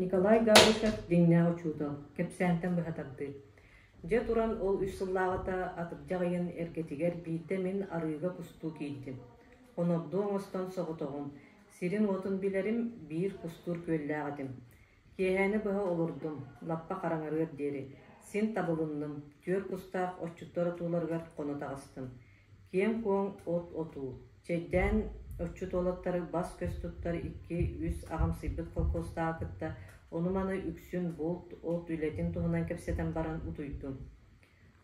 Николай Галышев деңнәгы чудал, кепсәнтен быһатарды. Же туран ол үссыллағыта атып жағайын эргетигер бейте мен арыйга кусту кейдім. Онобду оңостан соғытоғын, сирин отын билерим бир кустур көлләғадым. Кеһәні быһа олурдум, лаппа қараңарыр дери. Син табылынным, төр кустақ отчуттары туларгар қону тағыстым. Кем коң от оту. Чәйдән отчут олаттары бас көз туттары 2-3 ағам сыйбыт колкостаға кытта, onu mana üksün bolt ot ületin tuğunan kepseten baran utuydum.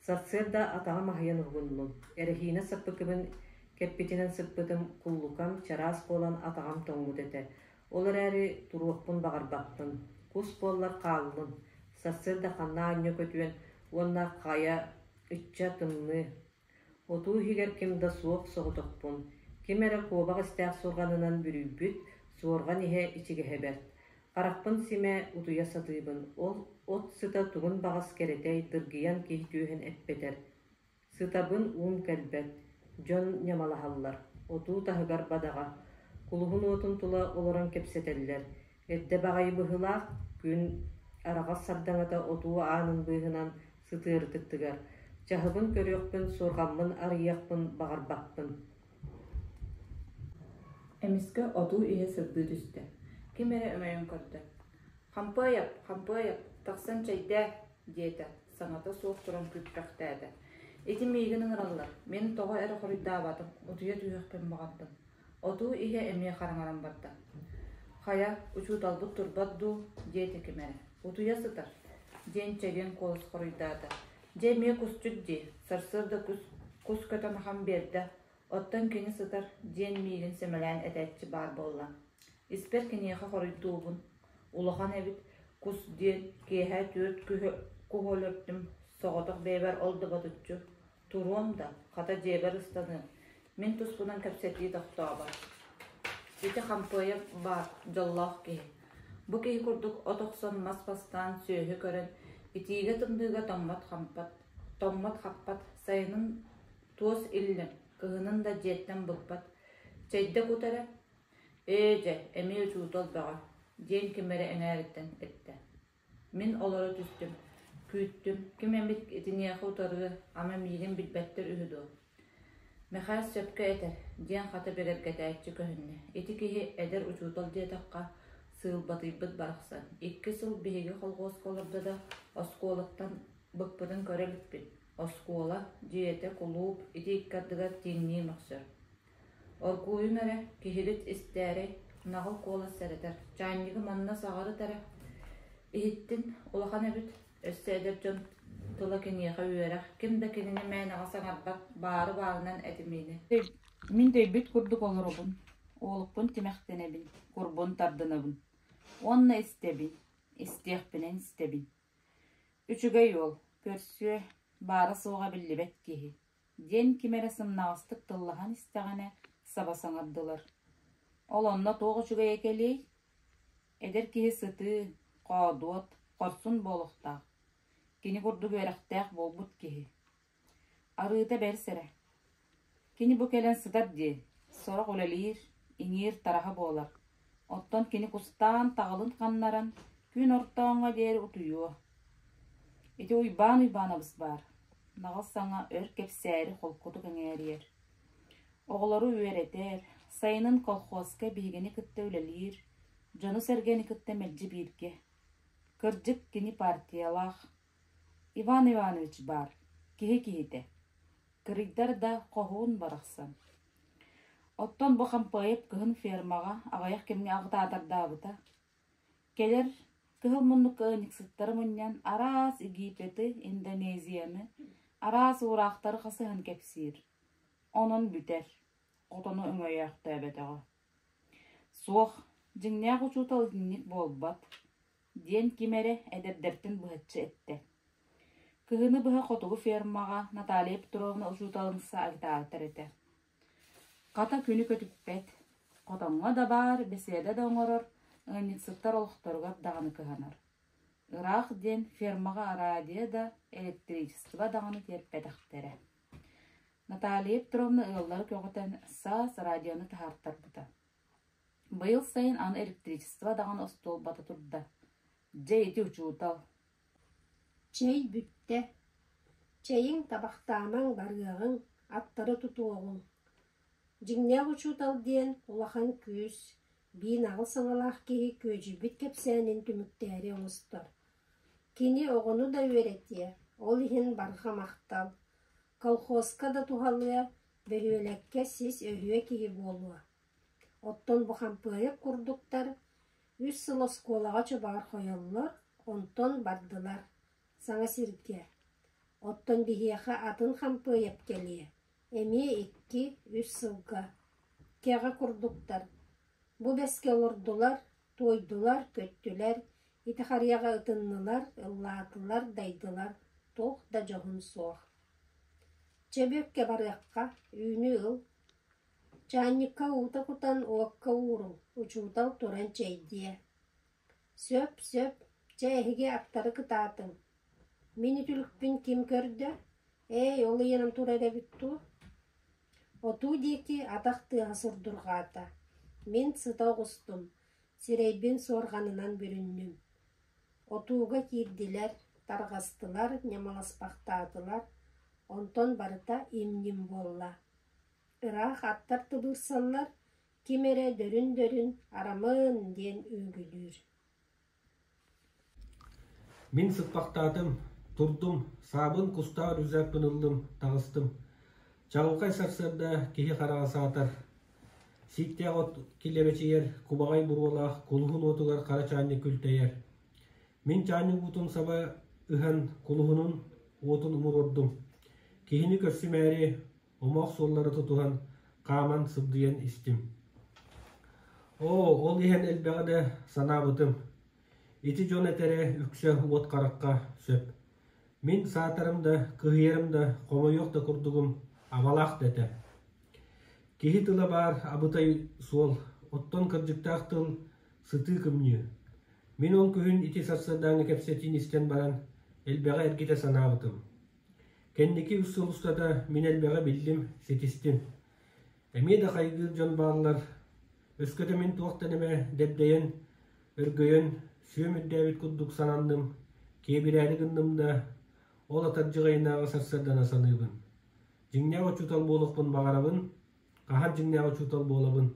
Satserda atağa mahyan uğunlum. Erehine sıppıkımın keppitinen sıppıdım kullukam çaraz kolan atağam toğmut ete. Olar eri turuqpun bağır baktın. Kus bollar kağılın. Satserda kanna anyo kötüyen onlar kaya ütçe tımlı. Otuğu higer kimda soğuk soğutukpun. Kimere kovaq istəq sorğanınan bürübüt, sorğan ihe içige hebert. Qaraqpın sime utuya satıybın, ot sıta tuğun bağız keretey dırgıyan kehtüğün etbeter. Sıtabın un kelbet, jon nyamalahallar, otu tahıgar badağa. Kuluğun otun tula oloran kepseteller. Edde bağayı bıhılaq, gün arağaz sardanata otu anın bıhınan sıtırtıktıgar. Çahıbın körüqpün, sorğanmın, arıyaqpın, bağırbaqpın. Emiske otu ihe sırdı düştü. Kimere ömeyün körді. Хампайап, тақсан чайда, деді, саната соқ тұран күппәқтәді. Еті мейгінің ұралар, мен тоға әрі құрыйда абадым, ұтуя түйіқпен бағандым. Оту ihe әмей қараңаран барды. Қая, ұчу талбыт тұрбадду, деді кемері. Ұтуя сытар, ден чәген қолыс құрыйдады. Де ме күс жүдді, сарсырды күс көтін хам берді. Оттан кені сытар, ден мейгін семелән әтәтчі бар болла. Испер кенеха хорыйтуубун. Улахан эбит кус ден кеха төрт кухолөптүм соғоток бейбер олды батычу. Туруом да ката жебер ыстаны. Мен туспунан кепсетии тохтоаба. Ити хампоя бар жоллах кеhi. Бу кеhi курдук отоксон маспастан сөйхі көрен. Итиге тымдыга томмат хаппат сайынын туос иллен. Кыгынын да жеттен бұлпат. Чайда кутара. Эже, эми учутол баға. Ден кемері әңәріттен етті. Мен олары түстім, күйттім. Кем әмет етінеқі ұтарығы, ама мейген білбәттер үйді. Мәхәс сөпкі әтер, ден қаты берер кәтәйтші көхінне. Еті кейі әдер учутол детаққа сыл батыйбыт барықсан. 2 сыл бейге қолғыз қолырды да осколықтан бұқпыдың көрелікпін. Оскола, диете, құлуып, еті иккардыға теңней мақсыр. Оргуйун әрі, кехилит істәрі, нағыл қолы сәрітер. Чайнығы манна сағары тәрі. Ихіттін, олақан әбіт, өссәдер жон тұла кенеға үйерәк. Кімді кенені мәйін ағасан арбақ бары барынан әтімейні. Мен дөйбіт күрдік олар обын. Олықпын темәқтен әбін, күрбін тардынабын. Онна істебін, істеқпінен істебін. Үчіге yol, көрсі бары соға білі бәт кехі. Ден кемері сымнағыстық тыллахан істеғаны сабасан аддылар. Ол онна тоғы жүгей екелей, әдер кеhe сыты, қадуат, қорсын болықтақ. Кені күрді көріқтәқ болбұт кеhe. Арыыта бәрсірі. Кені бұ кәлін сыдар де, сорақ өлелер, иңер тараға болар. Оттан кені кустан тағылын қаннаран, күн ортауынға дері ұтуйуа. Эти уйбан-уйбанабыз бар. Нағыл саңа өр кепсәрі қолқұты кәңәрер. Оғылары үйеретер, сайынын колхозка бейгені күтті өлелер, жоны сәргені күтті мәлжі бірге. Кыржық кені партиялақ. Иван Иванович бар, кеге-кегеде. Кырыйдар да қоғуын барақсан. Оттан бұ қампайып күхін фермаға ағаяқ кемге ағыта абыта. Келер кыхыл мұннық өниксіттары мұннан арас Египеті, Индонезияны, арас урақтары қасығын кепсир. Onun büter. Otonu öngöýäkde betäge. Soq, jiňnäq uçutal dinnik bolbat. Den kimere ederdertin bıhıtçı etdi. Kıhını bıha qotugu fermaga Natalia Petrovna uçutalınsa agitaatır ete. Qata günü kötüppet. Qotonga da bar, besede da oňoror, ıňyksyktar oluktorga dağını kıhanar. Irak den fermaga aradiya da elektriçistva dağını terpetaktere. Natalia Petrovna ıgılları kögüten sas radionu tahartar buta. Быйыл сайын аны электричество даган остол бата турда. Джейти учуутал. Чей бүтте. Чейин табақтамаң барыгын, аттары тутуоғын. Жиңнеғ учуутал диен улахан күс, бейін ағыл саңалақ кейі көжібіт кепсәнін түміктері оңыстыр. Кені оғыну да өретия, ол ихин барға мақтал. Колхозка да тухалыя, бөлөлекке сіз өйе кейі болуа. Оттон бұхампыйып құрдуктар, үс сылы сколаға чыбағар қойылылар, онтон бардылар. Саңа сирге. Оттон бихияқа атын хампыйып келие. Эми 2-3 сылға. Кеға құрдуктар. Бу бәске олырдылар, тойдылар, көттілер, итахарияға ытыннылар, ыллатылар, дайдылар, тоқ да жоғын соқ. Чебекке барыққа, үйні ыл. Чанникка ута кутан оққа урыл, учутал туран чейдия. Сөп, чәйхіге аттары кытатын. Мені түлікпін кем көрді? Олы енім турайда бітту. Оту деки атақты асырдырғата. Мен сыта құстым, сирейбен сорғанынан бүріннім. Отуға кирдилер, тарғастылар, немаласпақтадылар. Онтон барыта имним болла. Ирақ аттар тыбырсалар, кемере дөрін арамын ден үңгілір. Мен sıtпақтадым, тұрдым, сабын кустар үзәк пынылдым, тағыстым. Жағылқай сарсырда кехе қараға сатар. Сиття от келебечегер, кубағай бұрғалақ, кулығын отығар қара чанны күлтейер. Мен чанны бұтын саба үхан кулығының отын ұмыр ордым. Кехіні көрсім әрі, омақ соллары тұтуған қаман сыбдыян істім. Ол ехен әлбәғді санабытым. Ити жон әтәрі үксі от қараққа сөп. Мен сатарымда, кығиерімда, қомайоқта күрдігім авалақ дәті. Кехі тыла бар абытай сол, оттон кыржықтақ тыл сыты кімні. Мен ол күйін ити сарсырдаңы кәпсетін істен баран әлбәға әргеті санабытым. Кәндекі үссіл ұстада мен әлбәға білдім, сетістім. Әмеді қайгыр жон бағылар, өскөті мен туақтан әмә дәбдәйін, өргөйін, сүйемірдәвіт күрдік санандым, кейбірәлі гындымда, ол атар жығайынағы сарсырдана саныбын. Жиңняға чутал болықпын бағарабын, қахан жиңняға чутал болабын.